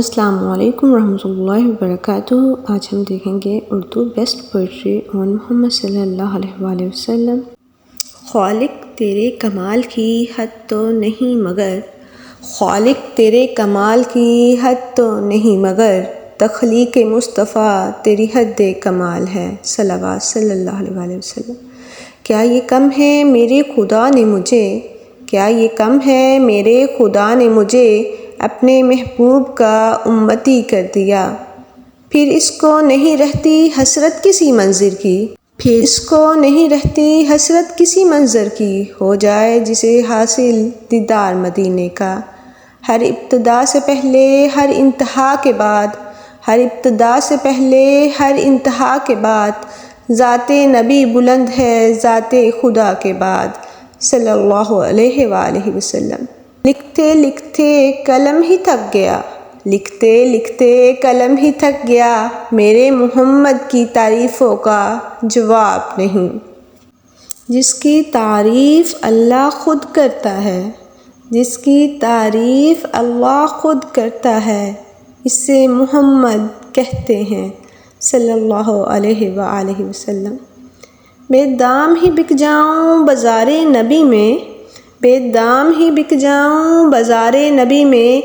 السلام علیکم ورحمۃ اللہ وبرکاتہ۔ آج ہم دیکھیں گے اردو بیسٹ پوئٹری آن محمد صلی اللہ علیہ وآلہ وسلم۔ خالق تیرے کمال کی حد تو نہیں مگر، خالق تیرے کمال کی حد تو نہیں مگر، تخلیق مصطفیٰ تیری حد کمال ہے، صلوات صلی اللہ علیہ وآلہ وسلم۔ کیا یہ کم ہے میرے خدا نے مجھے، کیا یہ کم ہے میرے خدا نے مجھے اپنے محبوب کا امتی کر دیا، پھر اس کو نہیں رہتی حسرت کسی منظر کی، پھر اس کو نہیں رہتی حسرت کسی منظر کی، ہو جائے جسے حاصل دیدار مدینے کا۔ ہر ابتدا سے پہلے ہر انتہا کے بعد، ہر ابتدا سے پہلے ہر انتہا کے بعد، ذات نبی بلند ہے ذات خدا کے بعد، صلی اللہ علیہ وآلہ وسلم۔ لکھتے لکھتے قلم ہی تھک گیا، لکھتے لکھتے قلم ہی تھک گیا، میرے محمد کی تعریفوں کا جواب نہیں۔ جس کی تعریف اللہ خود کرتا ہے، جس کی تعریف اللہ خود کرتا ہے، اسے محمد کہتے ہیں، صلی اللہ علیہ وآلہ وسلم۔ بے دام ہی بک جاؤں بازار نبی میں، بے دام ہی بک جاؤں بازار نبی میں،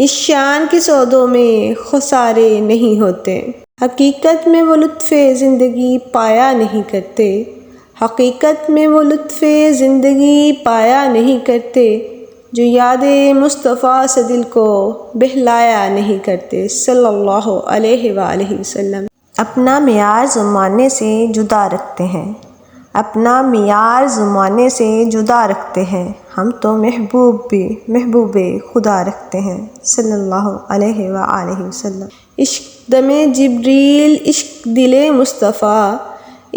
اس شان کے سودوں میں خسارے نہیں ہوتے۔ حقیقت میں وہ لطف زندگی پایا نہیں کرتے، حقیقت میں وہ لطف زندگی پایا نہیں کرتے، جو یاد مصطفیٰ سے دل کو بہلایا نہیں کرتے، صلی اللہ علیہ وآلہ وسلم۔ اپنا معیار زمانے سے جدا رکھتے ہیں، اپنا معیار زمانے سے جدا رکھتے ہیں، ہم تو محبوب خدا رکھتے ہیں، صلی اللہ علیہ وآلہ وسلم۔ عشق دم جبریل عشق دل مصطفیٰ،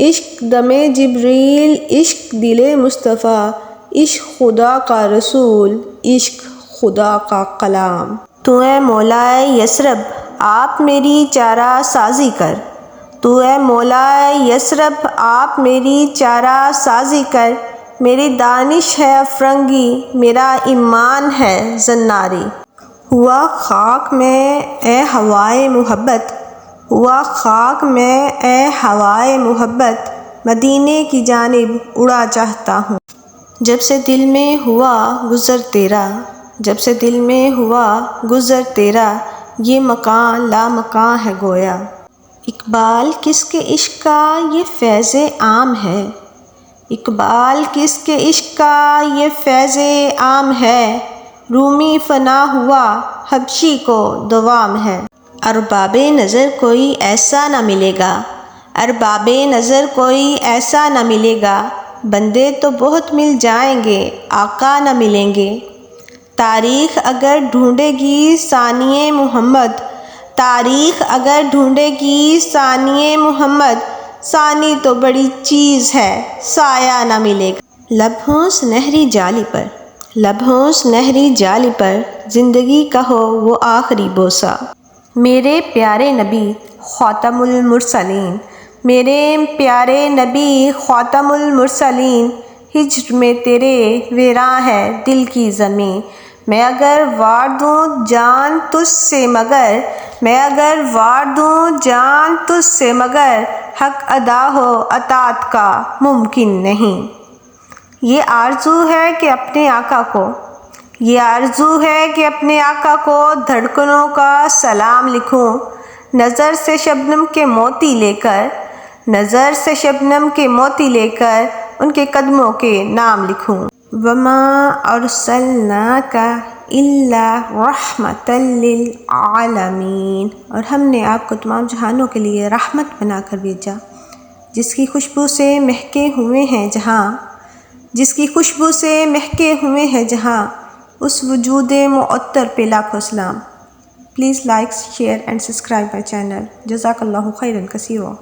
عشق دم جبریل عشق دل مصطفیٰ، عشق خدا کا رسول عشق خدا کا کلام۔ تو اے مولائے یثرب آپ میری چارہ سازی کر، تو اے مولائے یثرب آپ میری چارہ سازی کر، میری دانش ہے افرنگی میرا ایمان ہے زناری۔ ہوا خاک میں اے ہوائے محبت، ہوا خاک میں اے ہوائے محبت، مدینے کی جانب اڑا چاہتا ہوں۔ جب سے دل میں ہوا گزر تیرا، جب سے دل میں ہوا گزر تیرا، یہ مکان لامکاں ہے گویا۔ اقبال کس کے عشق کا یہ فیض عام ہے، اقبال کس کے عشق کا یہ فیض عام ہے، رومی فنا ہوا حبشی کو دوام ہے۔ ارباب نظر کوئی ایسا نہ ملے گا، ارباب نظر کوئی ایسا نہ ملے گا، بندے تو بہت مل جائیں گے آقا نہ ملیں گے۔ تاریخ اگر ڈھونڈے گی ثانی محمد، تاریخ اگر ڈھونڈے گی ثانی محمد، ثانی تو بڑی چیز ہے سایہ نہ ملے گا۔ لبوں سنہری جالی پر، لبوں سنہری جالی پر، زندگی کا ہو وہ آخری بوسہ۔ میرے پیارے نبی خاتم المرسلین، میرے پیارے نبی خاتم المرسلین، ہجر میں تیرے ویراں ہے دل کی زمیں، میں اگر وار دوں جان تجھ سے مگر، میں اگر وار دوں جان تجھ سے مگر، حق ادا ہو اطاعت کا ممکن نہیں۔ یہ آرزو ہے کہ اپنے آقا کو، یہ آرزو ہے کہ اپنے آقا کو دھڑکنوں کا سلام لکھوں، نظر سے شبنم کے موتی لے کر، نظر سے شبنم کے موتی لے کر، ان کے قدموں کے نام لکھوں۔ وَمَا أَرْسَلْنَاكَ إِلَّا رَحْمَةً لِّلْعَالَمِينَ، اور ہم نے آپ کو تمام جہانوں کے لیے رحمت بنا کر بھیجا، جس کی خوشبو سے مہکے ہوئے ہیں جہاں، جس کی خوشبو سے مہکے ہوئے ہیں جہاں، اس وجود معطر پہ لاکھوں سلام۔ Please like, share and subscribe my channel. جزاک اللہ خیرا کثیرا۔